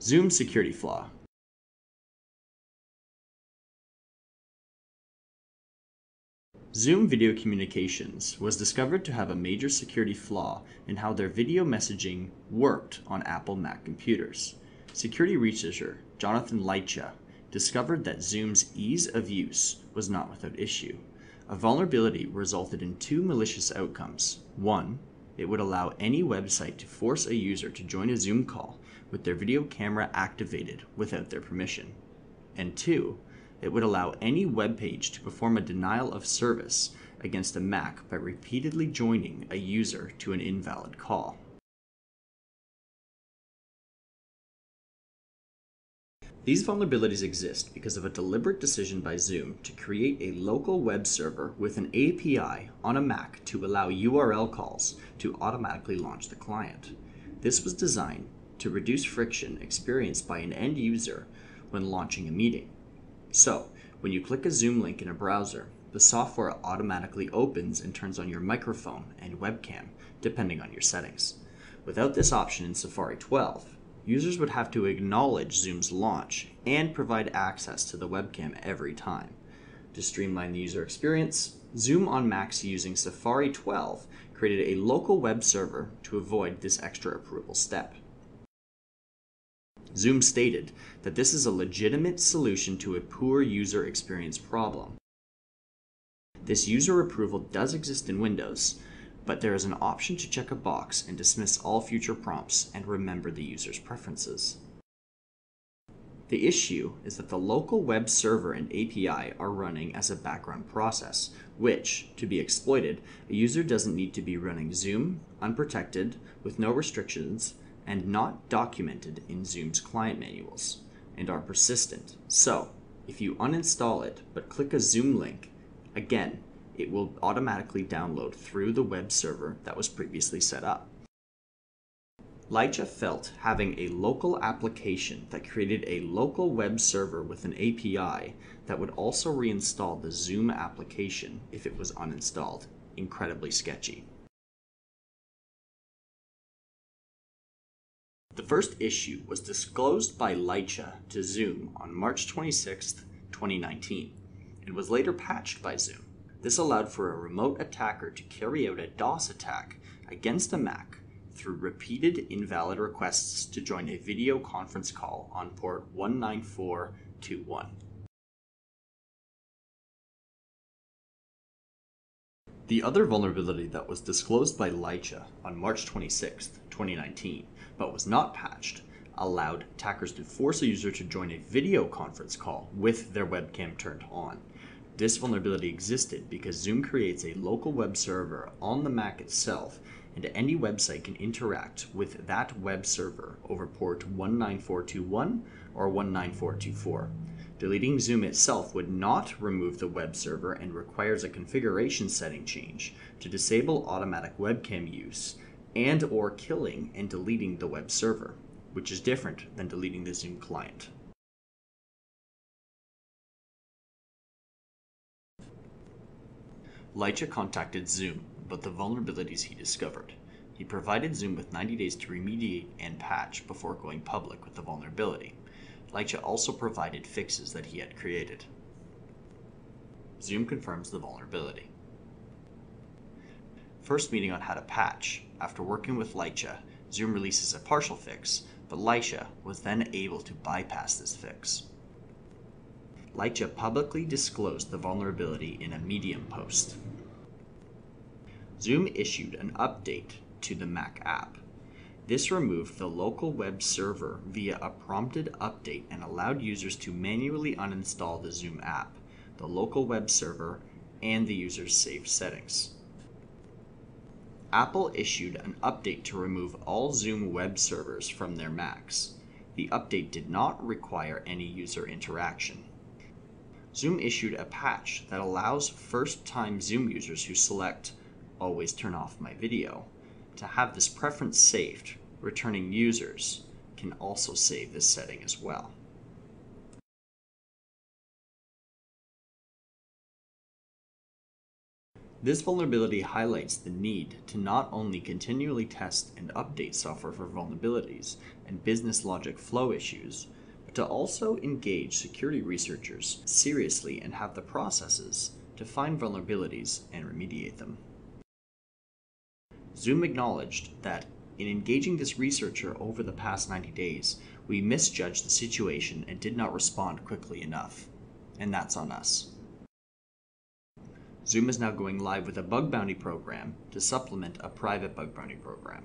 Zoom security flaw. Zoom Video Communications was discovered to have a major security flaw in how their video messaging worked on Apple Mac computers. Security researcher Jonathan Leitcha discovered that Zoom's ease of use was not without issue. A vulnerability resulted in two malicious outcomes. One, it would allow any website to force a user to join a Zoom call with their video camera activated without their permission. And two, it would allow any web page to perform a denial of service against a Mac by repeatedly joining a user to an invalid call. These vulnerabilities exist because of a deliberate decision by Zoom to create a local web server with an API on a Mac to allow URL calls to automatically launch the client. This was designed to reduce friction experienced by an end user when launching a meeting. So, when you click a Zoom link in a browser, the software automatically opens and turns on your microphone and webcam, depending on your settings. Without this option in Safari 12, users would have to acknowledge Zoom's launch and provide access to the webcam every time. To streamline the user experience, Zoom on Macs using Safari 12 created a local web server to avoid this extra approval step. Zoom stated that this is a legitimate solution to a poor user experience problem. This user approval does exist in Windows, but there is an option to check a box and dismiss all future prompts and remember the user's preferences. The issue is that the local web server and API are running as a background process, which, to be exploited, a user doesn't need to be running Zoom, unprotected, with no restrictions, and not documented in Zoom's client manuals, and are persistent. So, if you uninstall it but click a Zoom link, again, it will automatically download through the web server that was previously set up. Leitcha felt having a local application that created a local web server with an API that would also reinstall the Zoom application if it was uninstalled incredibly sketchy. The first issue was disclosed by Leitcha to Zoom on March 26, 2019, and was later patched by Zoom. This allowed for a remote attacker to carry out a DOS attack against a Mac through repeated invalid requests to join a video conference call on port 19421. The other vulnerability that was disclosed by Leitcha on March 26, 2019, but was not patched, allowed attackers to force a user to join a video conference call with their webcam turned on. This vulnerability existed because Zoom creates a local web server on the Mac itself, and any website can interact with that web server over port 19421 or 19424. Deleting Zoom itself would not remove the web server and requires a configuration setting change to disable automatic webcam use and or killing and deleting the web server, which is different than deleting the Zoom client. Leitcha contacted Zoom about the vulnerabilities he discovered. He provided Zoom with 90 days to remediate and patch before going public with the vulnerability. Leitcha also provided fixes that he had created. Zoom confirms the vulnerability. First meeting on how to patch. After working with Leitcha, Zoom releases a partial fix, but Leitcha was then able to bypass this fix. Leitcha publicly disclosed the vulnerability in a Medium post. Zoom issued an update to the Mac app. This removed the local web server via a prompted update and allowed users to manually uninstall the Zoom app, the local web server, and the user's saved settings. Apple issued an update to remove all Zoom web servers from their Macs. The update did not require any user interaction. Zoom issued a patch that allows first-time Zoom users who select "Always turn off my video" to have this preference saved. Returning users can also save this setting as well. This vulnerability highlights the need to not only continually test and update software for vulnerabilities, and business logic flow issues, but to also engage security researchers seriously and have the processes to find vulnerabilities and remediate them. Zoom acknowledged that in engaging this researcher over the past 90 days, we misjudged the situation and did not respond quickly enough, and that's on us. Zoom is now going live with a bug bounty program to supplement a private bug bounty program.